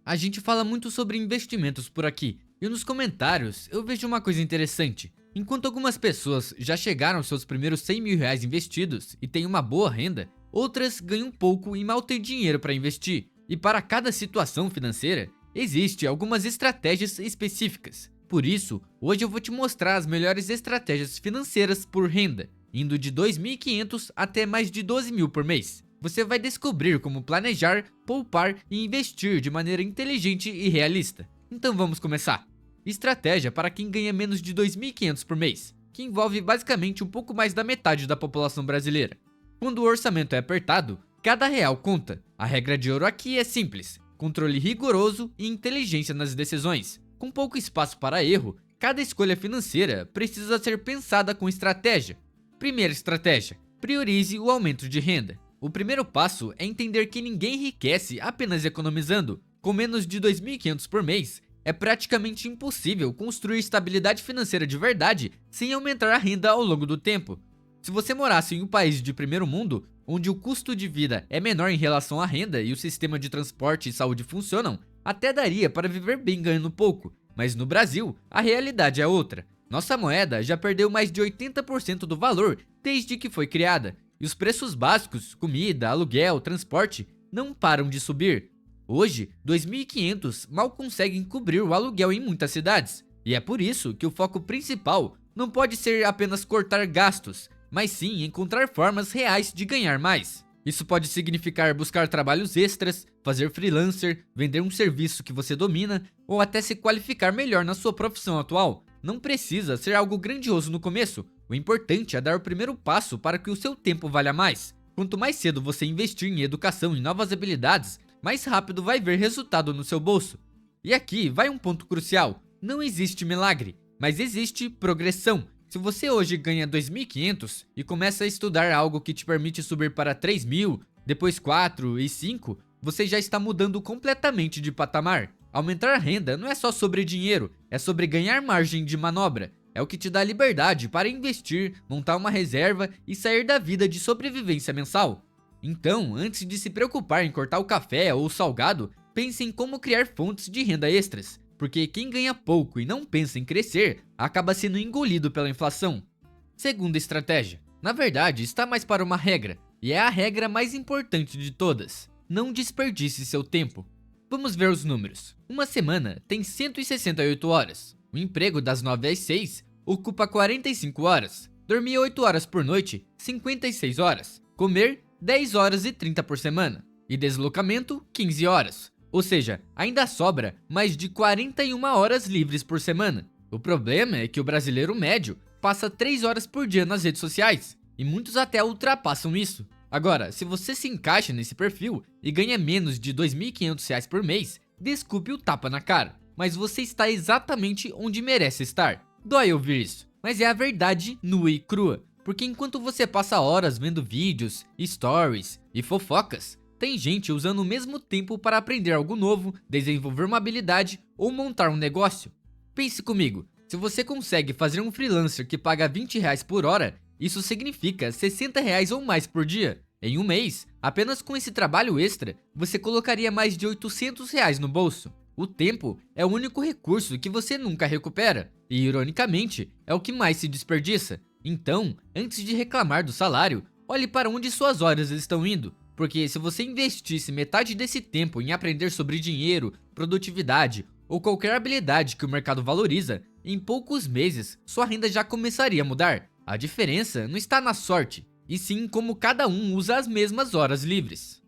A gente fala muito sobre investimentos por aqui, e nos comentários eu vejo uma coisa interessante. Enquanto algumas pessoas já chegaram aos seus primeiros 100 mil reais investidos e têm uma boa renda, outras ganham pouco e mal têm dinheiro para investir. E para cada situação financeira, existem algumas estratégias específicas. Por isso, hoje eu vou te mostrar as melhores estratégias financeiras por renda, indo de 2.500 até mais de 12 mil por mês. Você vai descobrir como planejar, poupar e investir de maneira inteligente e realista. Então vamos começar. Estratégia para quem ganha menos de 2.500 por mês, que envolve basicamente um pouco mais da metade da população brasileira. Quando o orçamento é apertado, cada real conta. A regra de ouro aqui é simples: controle rigoroso e inteligência nas decisões. Com pouco espaço para erro, cada escolha financeira precisa ser pensada com estratégia. Primeira estratégia: priorize o aumento de renda. O primeiro passo é entender que ninguém enriquece apenas economizando. Com menos de 2.500 por mês, é praticamente impossível construir estabilidade financeira de verdade sem aumentar a renda ao longo do tempo. Se você morasse em um país de primeiro mundo, onde o custo de vida é menor em relação à renda e o sistema de transporte e saúde funcionam, até daria para viver bem ganhando pouco. Mas no Brasil, a realidade é outra. Nossa moeda já perdeu mais de 80% do valor desde que foi criada. E os preços básicos, comida, aluguel, transporte, não param de subir. Hoje, 2.500 mal conseguem cobrir o aluguel em muitas cidades. E é por isso que o foco principal não pode ser apenas cortar gastos, mas sim encontrar formas reais de ganhar mais. Isso pode significar buscar trabalhos extras, fazer freelancer, vender um serviço que você domina ou até se qualificar melhor na sua profissão atual. Não precisa ser algo grandioso no começo. O importante é dar o primeiro passo para que o seu tempo valha mais. Quanto mais cedo você investir em educação e novas habilidades, mais rápido vai ver resultado no seu bolso. E aqui vai um ponto crucial: não existe milagre, mas existe progressão. Se você hoje ganha 2.500 e começa a estudar algo que te permite subir para 3.000, depois 4 e 5, você já está mudando completamente de patamar. Aumentar a renda não é só sobre dinheiro, é sobre ganhar margem de manobra. É o que te dá liberdade para investir, montar uma reserva e sair da vida de sobrevivência mensal. Então, antes de se preocupar em cortar o café ou o salgado, pense em como criar fontes de renda extras. Porque quem ganha pouco e não pensa em crescer, acaba sendo engolido pela inflação. Segunda estratégia. Na verdade, está mais para uma regra, e é a regra mais importante de todas: não desperdice seu tempo. Vamos ver os números. Uma semana tem 168 horas. O emprego das 9 às 6 ocupa 45 horas. Dormir 8 horas por noite, 56 horas. Comer, 10 horas e 30 por semana. E deslocamento, 15 horas. Ou seja, ainda sobra mais de 41 horas livres por semana. O problema é que o brasileiro médio passa 3 horas por dia nas redes sociais, e muitos até ultrapassam isso. Agora, se você se encaixa nesse perfil e ganha menos de 2.500 reais por mês, desculpe o tapa na cara, mas você está exatamente onde merece estar. Dói ouvir isso, mas é a verdade nua e crua, porque enquanto você passa horas vendo vídeos, stories e fofocas, tem gente usando o mesmo tempo para aprender algo novo, desenvolver uma habilidade ou montar um negócio. Pense comigo, se você consegue fazer um freelancer que paga 20 reais por hora, isso significa 60 reais ou mais por dia. Em um mês, apenas com esse trabalho extra, você colocaria mais de 800 reais no bolso. O tempo é o único recurso que você nunca recupera, e ironicamente, é o que mais se desperdiça. Então, antes de reclamar do salário, olhe para onde suas horas estão indo. Porque se você investisse metade desse tempo em aprender sobre dinheiro, produtividade ou qualquer habilidade que o mercado valoriza, em poucos meses sua renda já começaria a mudar. A diferença não está na sorte, e sim como cada um usa as mesmas horas livres.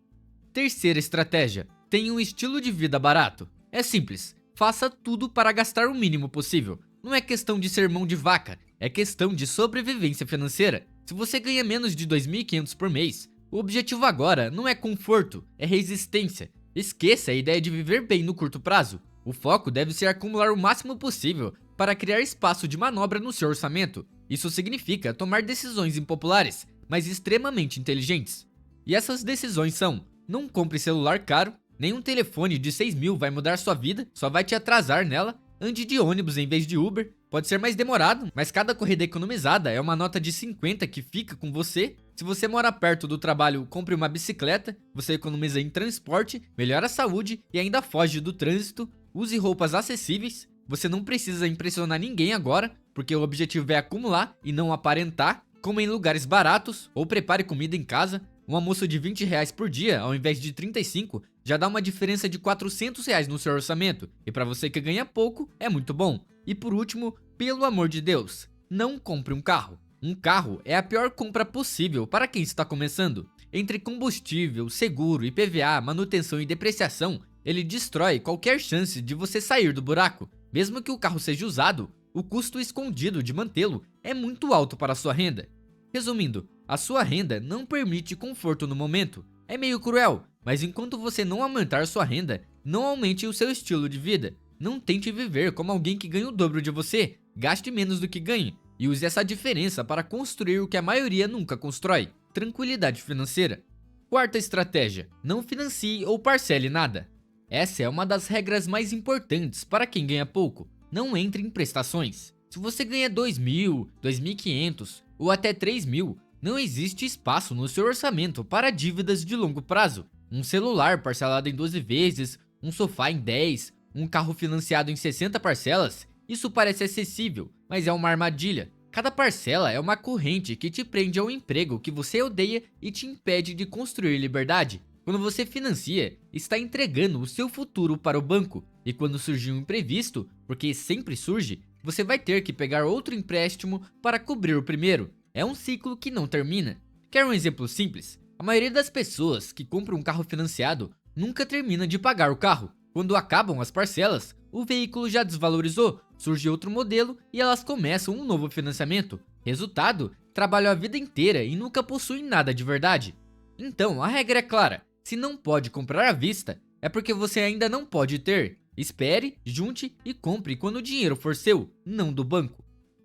Terceira estratégia: tenha um estilo de vida barato. É simples, faça tudo para gastar o mínimo possível. Não é questão de ser mão de vaca, é questão de sobrevivência financeira. Se você ganha menos de 2.500 por mês, o objetivo agora não é conforto, é resistência. Esqueça a ideia de viver bem no curto prazo. O foco deve ser acumular o máximo possível para criar espaço de manobra no seu orçamento. Isso significa tomar decisões impopulares, mas extremamente inteligentes. E essas decisões são: não compre celular caro, nenhum telefone de 6.000 vai mudar sua vida, só vai te atrasar nela. Ande de ônibus em vez de Uber, pode ser mais demorado, mas cada corrida economizada é uma nota de 50 que fica com você. Se você mora perto do trabalho, compre uma bicicleta, você economiza em transporte, melhora a saúde e ainda foge do trânsito. Use roupas acessíveis, você não precisa impressionar ninguém agora, porque o objetivo é acumular e não aparentar. Coma em lugares baratos ou prepare comida em casa. Um almoço de R$ 20 por dia, ao invés de 35, já dá uma diferença de R$ 400 no seu orçamento. E para você que ganha pouco, é muito bom. E por último, pelo amor de Deus, não compre um carro. Um carro é a pior compra possível para quem está começando. Entre combustível, seguro, IPVA, manutenção e depreciação, ele destrói qualquer chance de você sair do buraco. Mesmo que o carro seja usado, o custo escondido de mantê-lo é muito alto para a sua renda. Resumindo, a sua renda não permite conforto no momento. É meio cruel, mas enquanto você não aumentar sua renda, não aumente o seu estilo de vida. Não tente viver como alguém que ganha o dobro de você. Gaste menos do que ganhe e use essa diferença para construir o que a maioria nunca constrói: tranquilidade financeira. Quarta estratégia: não financie ou parcele nada. Essa é uma das regras mais importantes para quem ganha pouco. Não entre em prestações. Se você ganha 2.000, 2.500 ou até 3.000, não existe espaço no seu orçamento para dívidas de longo prazo. Um celular parcelado em 12 vezes, um sofá em 10, um carro financiado em 60 parcelas, isso parece acessível, mas é uma armadilha. Cada parcela é uma corrente que te prende ao emprego que você odeia e te impede de construir liberdade. Quando você financia, está entregando o seu futuro para o banco. E quando surgir um imprevisto, porque sempre surge, você vai ter que pegar outro empréstimo para cobrir o primeiro. É um ciclo que não termina. Quer um exemplo simples? A maioria das pessoas que compram um carro financiado nunca termina de pagar o carro. Quando acabam as parcelas, o veículo já desvalorizou, surge outro modelo e elas começam um novo financiamento. Resultado, trabalham a vida inteira e nunca possuem nada de verdade. Então, a regra é clara: se não pode comprar à vista, é porque você ainda não pode ter. Espere, junte e compre quando o dinheiro for seu, não do banco.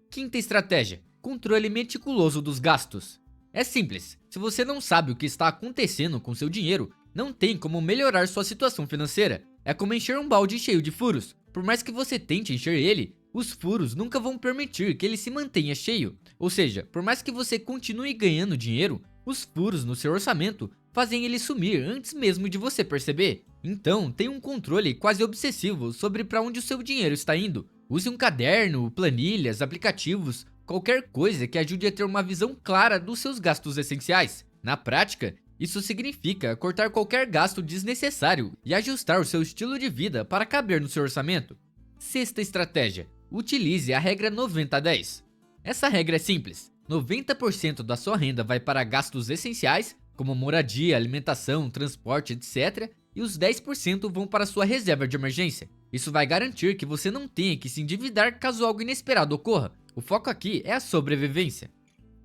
Quinta estratégia: controle meticuloso dos gastos. É simples, se você não sabe o que está acontecendo com seu dinheiro, não tem como melhorar sua situação financeira. É como encher um balde cheio de furos. Por mais que você tente encher ele, os furos nunca vão permitir que ele se mantenha cheio. Ou seja, por mais que você continue ganhando dinheiro, os furos no seu orçamento fazem ele sumir antes mesmo de você perceber. Então, tenha um controle quase obsessivo sobre para onde o seu dinheiro está indo. Use um caderno, planilhas, aplicativos, qualquer coisa que ajude a ter uma visão clara dos seus gastos essenciais. Na prática, isso significa cortar qualquer gasto desnecessário e ajustar o seu estilo de vida para caber no seu orçamento. Sexta estratégia: utilize a regra 90-10. Essa regra é simples: 90% da sua renda vai para gastos essenciais, como moradia, alimentação, transporte, etc. E os 10% vão para sua reserva de emergência. Isso vai garantir que você não tenha que se endividar caso algo inesperado ocorra. O foco aqui é a sobrevivência.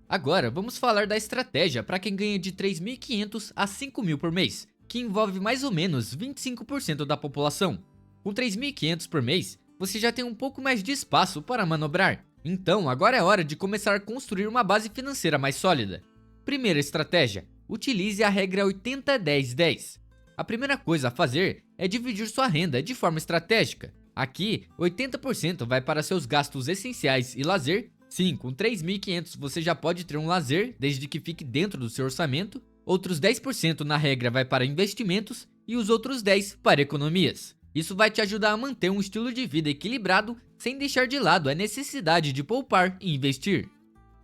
Agora, vamos falar da estratégia para quem ganha de 3.500 a 5.000 por mês, que envolve mais ou menos 25% da população. Com 3.500 por mês, você já tem um pouco mais de espaço para manobrar. Então, agora é hora de começar a construir uma base financeira mais sólida. Primeira estratégia: utilize a regra 80-10-10. A primeira coisa a fazer é dividir sua renda de forma estratégica. Aqui, 80% vai para seus gastos essenciais e lazer. Sim, com 3.500 você já pode ter um lazer, desde que fique dentro do seu orçamento. Outros 10% na regra vai para investimentos e os outros 10% para economias. Isso vai te ajudar a manter um estilo de vida equilibrado, sem deixar de lado a necessidade de poupar e investir.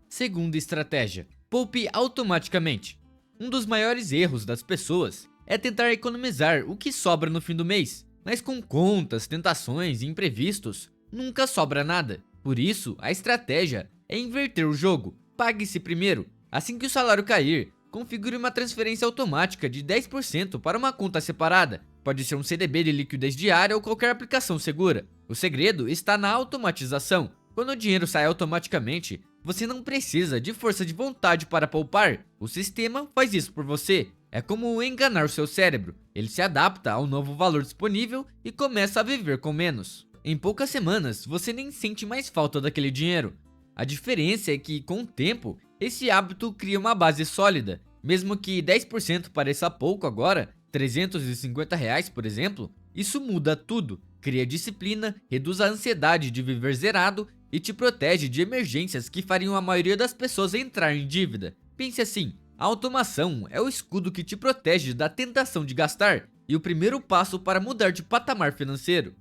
Segunda estratégia: poupe automaticamente. Um dos maiores erros das pessoas é tentar economizar o que sobra no fim do mês, mas com contas, tentações e imprevistos, nunca sobra nada. Por isso, a estratégia é inverter o jogo. Pague-se primeiro. Assim que o salário cair, configure uma transferência automática de 10% para uma conta separada. Pode ser um CDB de liquidez diária ou qualquer aplicação segura. O segredo está na automatização. Quando o dinheiro sai automaticamente, você não precisa de força de vontade para poupar. O sistema faz isso por você. É como enganar o seu cérebro. Ele se adapta ao novo valor disponível e começa a viver com menos. Em poucas semanas, você nem sente mais falta daquele dinheiro. A diferença é que, com o tempo, esse hábito cria uma base sólida. Mesmo que 10% pareça pouco agora, R$ 350, por exemplo, Isso muda tudo, cria disciplina, reduz a ansiedade de viver zerado e te protege de emergências que fariam a maioria das pessoas entrar em dívida. Pense assim, a automação é o escudo que te protege da tentação de gastar e o primeiro passo para mudar de patamar financeiro.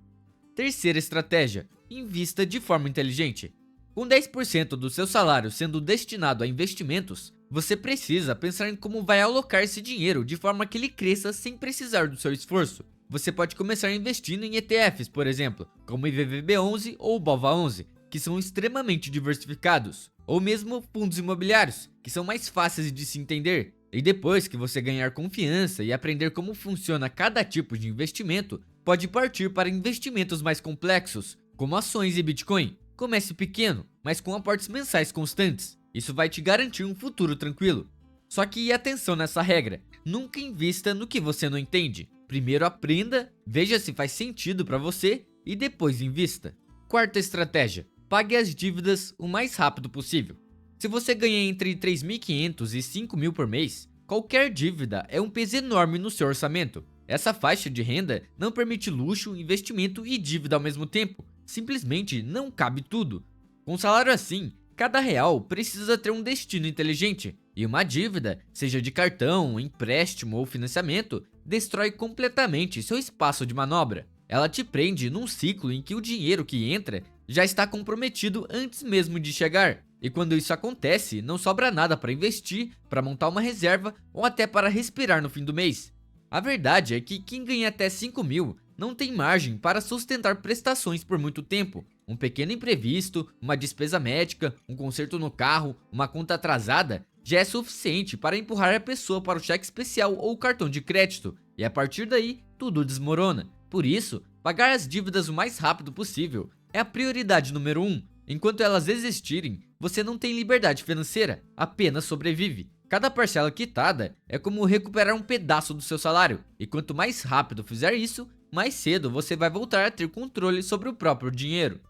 Terceira estratégia: invista de forma inteligente. Com 10% do seu salário sendo destinado a investimentos, você precisa pensar em como vai alocar esse dinheiro de forma que ele cresça sem precisar do seu esforço. Você pode começar investindo em ETFs, por exemplo, como o IVVB11 ou o BOVA11, que são extremamente diversificados, ou mesmo fundos imobiliários, que são mais fáceis de se entender. E depois que você ganhar confiança e aprender como funciona cada tipo de investimento, pode partir para investimentos mais complexos, como ações e Bitcoin. Comece pequeno, mas com aportes mensais constantes. Isso vai te garantir um futuro tranquilo. Só que atenção nessa regra, nunca invista no que você não entende. Primeiro aprenda, veja se faz sentido para você e depois invista. Quarta estratégia: pague as dívidas o mais rápido possível. Se você ganha entre 3.500 e 5.000 por mês, qualquer dívida é um peso enorme no seu orçamento. Essa faixa de renda não permite luxo, investimento e dívida ao mesmo tempo. Simplesmente não cabe tudo. Com um salário assim, cada real precisa ter um destino inteligente. E uma dívida, seja de cartão, empréstimo ou financiamento, destrói completamente seu espaço de manobra. Ela te prende num ciclo em que o dinheiro que entra já está comprometido antes mesmo de chegar. E quando isso acontece, não sobra nada para investir, para montar uma reserva ou até para respirar no fim do mês. A verdade é que quem ganha até 5.000 não tem margem para sustentar prestações por muito tempo. Um pequeno imprevisto, uma despesa médica, um conserto no carro, uma conta atrasada já é suficiente para empurrar a pessoa para o cheque especial ou cartão de crédito, e a partir daí tudo desmorona. Por isso, pagar as dívidas o mais rápido possível é a prioridade número 1. Enquanto elas existirem, você não tem liberdade financeira, apenas sobrevive. Cada parcela quitada é como recuperar um pedaço do seu salário, e quanto mais rápido fizer isso, mais cedo você vai voltar a ter controle sobre o próprio dinheiro.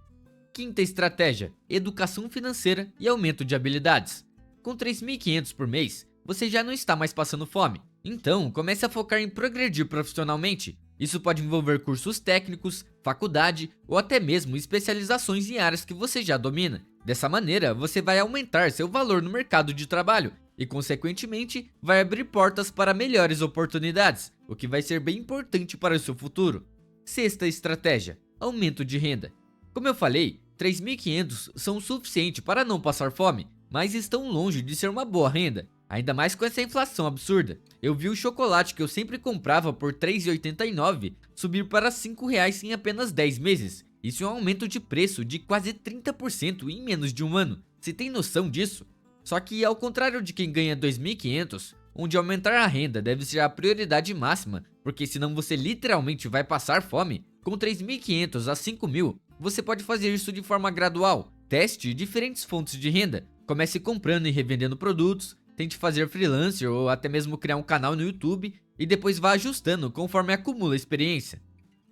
Quinta estratégia: educação financeira e aumento de habilidades. Com 3.500 por mês, você já não está mais passando fome. Então, comece a focar em progredir profissionalmente. Isso pode envolver cursos técnicos, faculdade ou até mesmo especializações em áreas que você já domina. Dessa maneira, você vai aumentar seu valor no mercado de trabalho e, consequentemente, vai abrir portas para melhores oportunidades, o que vai ser bem importante para o seu futuro. Sexta estratégia: aumento de renda. Como eu falei, 3.500 são o suficiente para não passar fome, mas estão longe de ser uma boa renda, ainda mais com essa inflação absurda. Eu vi o chocolate que eu sempre comprava por R$ 3,89 subir para R$ 5,00 em apenas 10 meses. Isso é um aumento de preço de quase 30% em menos de um ano. Você tem noção disso? Só que, ao contrário de quem ganha 2.500, onde aumentar a renda deve ser a prioridade máxima, porque senão você literalmente vai passar fome, com 3.500 a 5.000, você pode fazer isso de forma gradual. Teste diferentes fontes de renda, comece comprando e revendendo produtos, tente fazer freelancer ou até mesmo criar um canal no YouTube e depois vá ajustando conforme acumula experiência.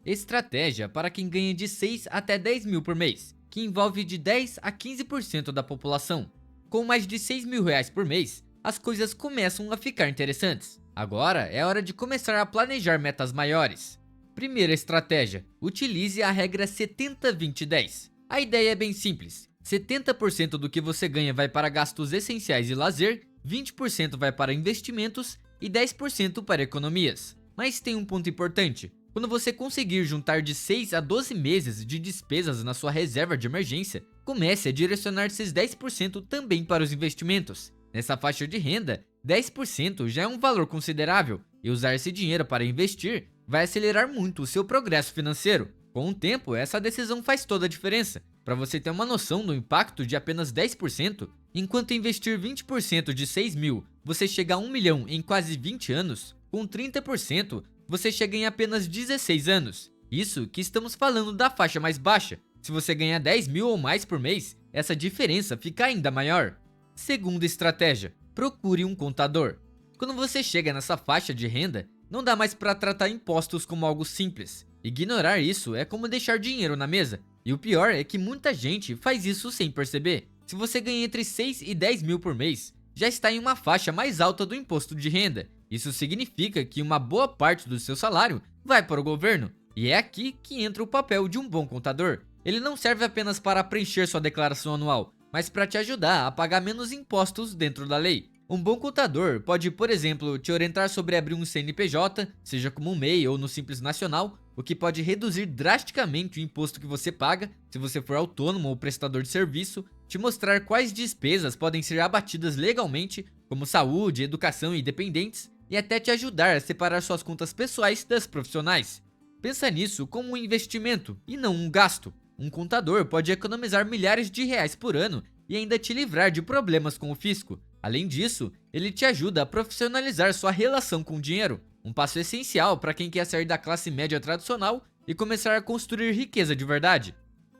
Estratégia para quem ganha de 6 até 10.000 por mês, que envolve de 10 a 15% da população. Com mais de 6.000 reais por mês, as coisas começam a ficar interessantes. Agora é hora de começar a planejar metas maiores. Primeira estratégia: utilize a regra 70-20-10. A ideia é bem simples: 70% do que você ganha vai para gastos essenciais e lazer, 20% vai para investimentos e 10% para economias. Mas tem um ponto importante: quando você conseguir juntar de 6 a 12 meses de despesas na sua reserva de emergência, comece a direcionar esses 10% também para os investimentos. Nessa faixa de renda, 10% já é um valor considerável, e usar esse dinheiro para investir vai acelerar muito o seu progresso financeiro. Com o tempo, essa decisão faz toda a diferença. Para você ter uma noção do impacto de apenas 10%, enquanto investir 20% de 6.000, você chega a 1 milhão em quase 20 anos, com 30%, você chega em apenas 16 anos. Isso que estamos falando da faixa mais baixa. Se você ganhar 10.000 ou mais por mês, essa diferença fica ainda maior. Segunda estratégia: procure um contador. Quando você chega nessa faixa de renda, não dá mais para tratar impostos como algo simples. Ignorar isso é como deixar dinheiro na mesa. E o pior é que muita gente faz isso sem perceber. Se você ganha entre 6 e 10.000 por mês, já está em uma faixa mais alta do imposto de renda. Isso significa que uma boa parte do seu salário vai para o governo. E é aqui que entra o papel de um bom contador. Ele não serve apenas para preencher sua declaração anual, mas para te ajudar a pagar menos impostos dentro da lei. Um bom contador pode, por exemplo, te orientar sobre abrir um CNPJ, seja como um MEI ou no Simples Nacional, o que pode reduzir drasticamente o imposto que você paga se você for autônomo ou prestador de serviço, te mostrar quais despesas podem ser abatidas legalmente, como saúde, educação e dependentes, e até te ajudar a separar suas contas pessoais das profissionais. Pensa nisso como um investimento e não um gasto. Um contador pode economizar milhares de reais por ano e ainda te livrar de problemas com o fisco. Além disso, ele te ajuda a profissionalizar sua relação com o dinheiro, um passo essencial para quem quer sair da classe média tradicional e começar a construir riqueza de verdade.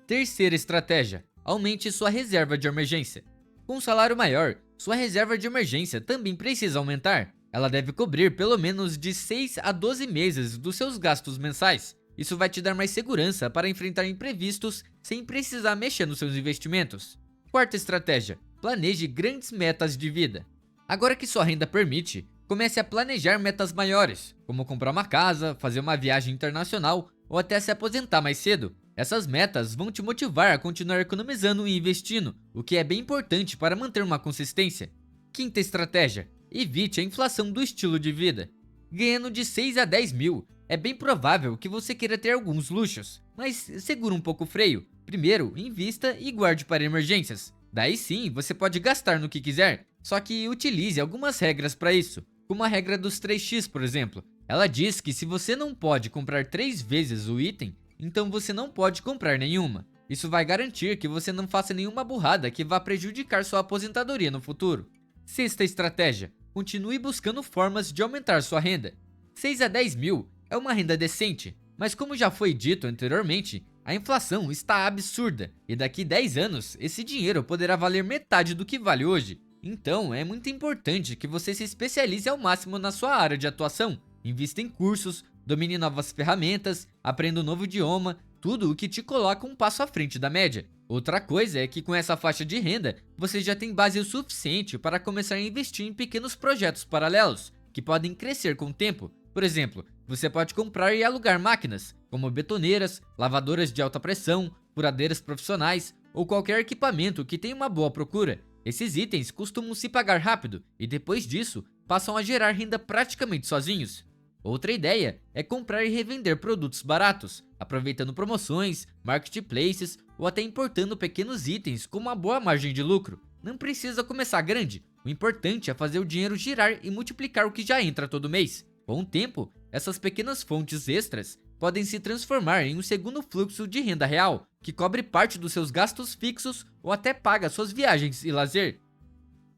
Terceira estratégia: aumente sua reserva de emergência. Com um salário maior, sua reserva de emergência também precisa aumentar. Ela deve cobrir pelo menos de 6 a 12 meses dos seus gastos mensais. Isso vai te dar mais segurança para enfrentar imprevistos sem precisar mexer nos seus investimentos. Quarta estratégia: planeje grandes metas de vida. Agora que sua renda permite, comece a planejar metas maiores, como comprar uma casa, fazer uma viagem internacional ou até se aposentar mais cedo. Essas metas vão te motivar a continuar economizando e investindo, o que é bem importante para manter uma consistência. Quinta estratégia: evite a inflação do estilo de vida. Ganhando de 6 a 10 mil, é bem provável que você queira ter alguns luxos, mas segura um pouco o freio. Primeiro, invista e guarde para emergências. Daí sim, você pode gastar no que quiser, só que utilize algumas regras para isso, como a regra dos 3x, por exemplo. Ela diz que se você não pode comprar 3 vezes o item, então você não pode comprar nenhuma. Isso vai garantir que você não faça nenhuma burrada que vá prejudicar sua aposentadoria no futuro. Sexta estratégia: continue buscando formas de aumentar sua renda. 6 a 10 mil é uma renda decente, mas como já foi dito anteriormente, a inflação está absurda e daqui 10 anos esse dinheiro poderá valer metade do que vale hoje. Então é muito importante que você se especialize ao máximo na sua área de atuação, invista em cursos, domine novas ferramentas, aprenda um novo idioma, tudo o que te coloca um passo à frente da média. Outra coisa é que com essa faixa de renda, você já tem base o suficiente para começar a investir em pequenos projetos paralelos, que podem crescer com o tempo. Por exemplo, você pode comprar e alugar máquinas, como betoneiras, lavadoras de alta pressão, furadeiras profissionais ou qualquer equipamento que tenha uma boa procura. Esses itens costumam se pagar rápido e depois disso passam a gerar renda praticamente sozinhos. Outra ideia é comprar e revender produtos baratos, aproveitando promoções, marketplaces ou até importando pequenos itens com uma boa margem de lucro. Não precisa começar grande, o importante é fazer o dinheiro girar e multiplicar o que já entra todo mês. Com o tempo, essas pequenas fontes extras podem se transformar em um segundo fluxo de renda real, que cobre parte dos seus gastos fixos ou até paga suas viagens e lazer.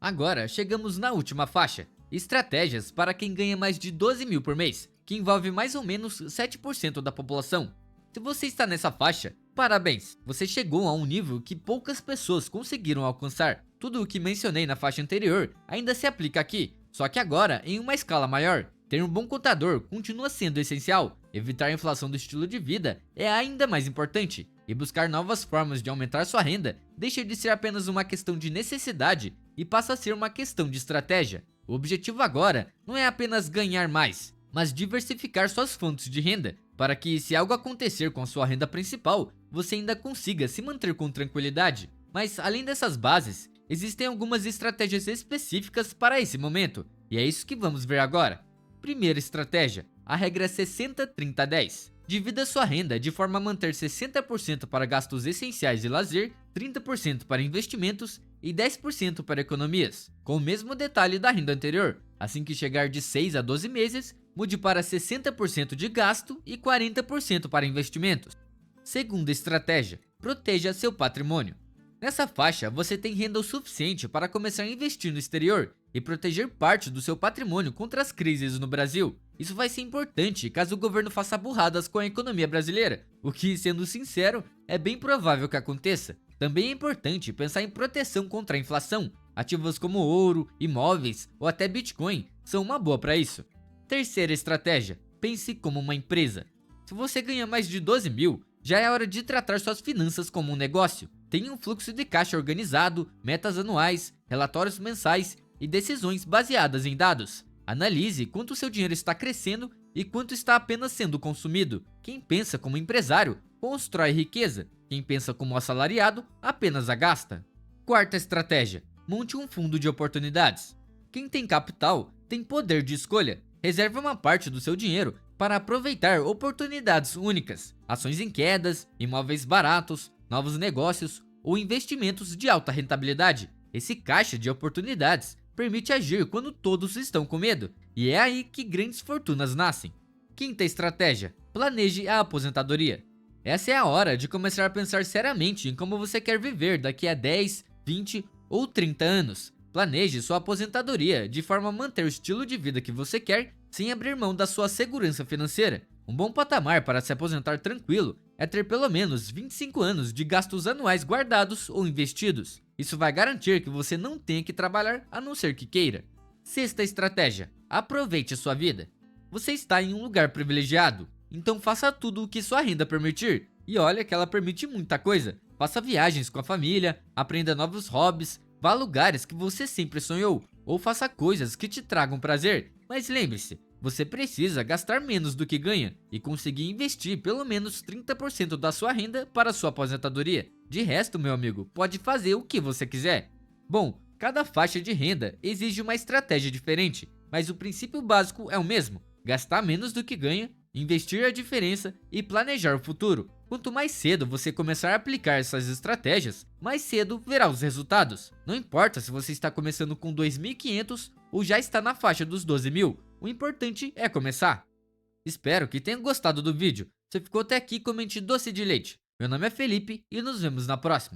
Agora chegamos na última faixa: estratégias para quem ganha mais de 12 mil por mês, que envolve mais ou menos 7% da população. Se você está nessa faixa, parabéns! Você chegou a um nível que poucas pessoas conseguiram alcançar. Tudo o que mencionei na faixa anterior ainda se aplica aqui, só que agora em uma escala maior. Ter um bom contador continua sendo essencial, evitar a inflação do estilo de vida é ainda mais importante, e buscar novas formas de aumentar sua renda deixa de ser apenas uma questão de necessidade e passa a ser uma questão de estratégia. O objetivo agora não é apenas ganhar mais, mas diversificar suas fontes de renda, para que se algo acontecer com a sua renda principal, você ainda consiga se manter com tranquilidade. Mas além dessas bases, existem algumas estratégias específicas para esse momento, e é isso que vamos ver agora. Primeira estratégia: a regra 60-30-10. Divida sua renda de forma a manter 60% para gastos essenciais e lazer, 30% para investimentos e 10% para economias, com o mesmo detalhe da renda anterior. Assim que chegar de 6 a 12 meses, mude para 60% de gasto e 40% para investimentos. Segunda estratégia: proteja seu patrimônio. Nessa faixa, você tem renda o suficiente para começar a investir no exterior e proteger parte do seu patrimônio contra as crises no Brasil. Isso vai ser importante caso o governo faça burradas com a economia brasileira, o que, sendo sincero, é bem provável que aconteça. Também é importante pensar em proteção contra a inflação. Ativos como ouro, imóveis ou até Bitcoin são uma boa para isso. Terceira estratégia: pense como uma empresa. Se você ganha mais de 12 mil, já é hora de tratar suas finanças como um negócio. Tenha um fluxo de caixa organizado, metas anuais, relatórios mensais e decisões baseadas em dados. Analise quanto seu dinheiro está crescendo e quanto está apenas sendo consumido. Quem pensa como empresário constrói riqueza, quem pensa como assalariado apenas a gasta. Quarta estratégia: monte um fundo de oportunidades. Quem tem capital tem poder de escolha. Reserve uma parte do seu dinheiro para aproveitar oportunidades únicas, ações em quedas, imóveis baratos, novos negócios ou investimentos de alta rentabilidade. Esse caixa de oportunidades permite agir quando todos estão com medo, e é aí que grandes fortunas nascem. Quinta estratégia: planeje a aposentadoria. Essa é a hora de começar a pensar seriamente em como você quer viver daqui a 10, 20 ou 30 anos. Planeje sua aposentadoria de forma a manter o estilo de vida que você quer sem abrir mão da sua segurança financeira. Um bom patamar para se aposentar tranquilo é ter pelo menos 25 anos de gastos anuais guardados ou investidos. Isso vai garantir que você não tenha que trabalhar a não ser que queira. Sexta estratégia: aproveite a sua vida. Você está em um lugar privilegiado, então faça tudo o que sua renda permitir. E olha que ela permite muita coisa. Faça viagens com a família, aprenda novos hobbies, vá a lugares que você sempre sonhou, ou faça coisas que te tragam prazer. Mas lembre-se, você precisa gastar menos do que ganha e conseguir investir pelo menos 30% da sua renda para sua aposentadoria. De resto, meu amigo, pode fazer o que você quiser. Bom, cada faixa de renda exige uma estratégia diferente, mas o princípio básico é o mesmo: gastar menos do que ganha, investir a diferença e planejar o futuro. Quanto mais cedo você começar a aplicar essas estratégias, mais cedo verá os resultados. Não importa se você está começando com 2.500 ou já está na faixa dos 12.000, o importante é começar. Espero que tenha gostado do vídeo. Se ficou até aqui, comente doce de leite. Meu nome é Felipe e nos vemos na próxima.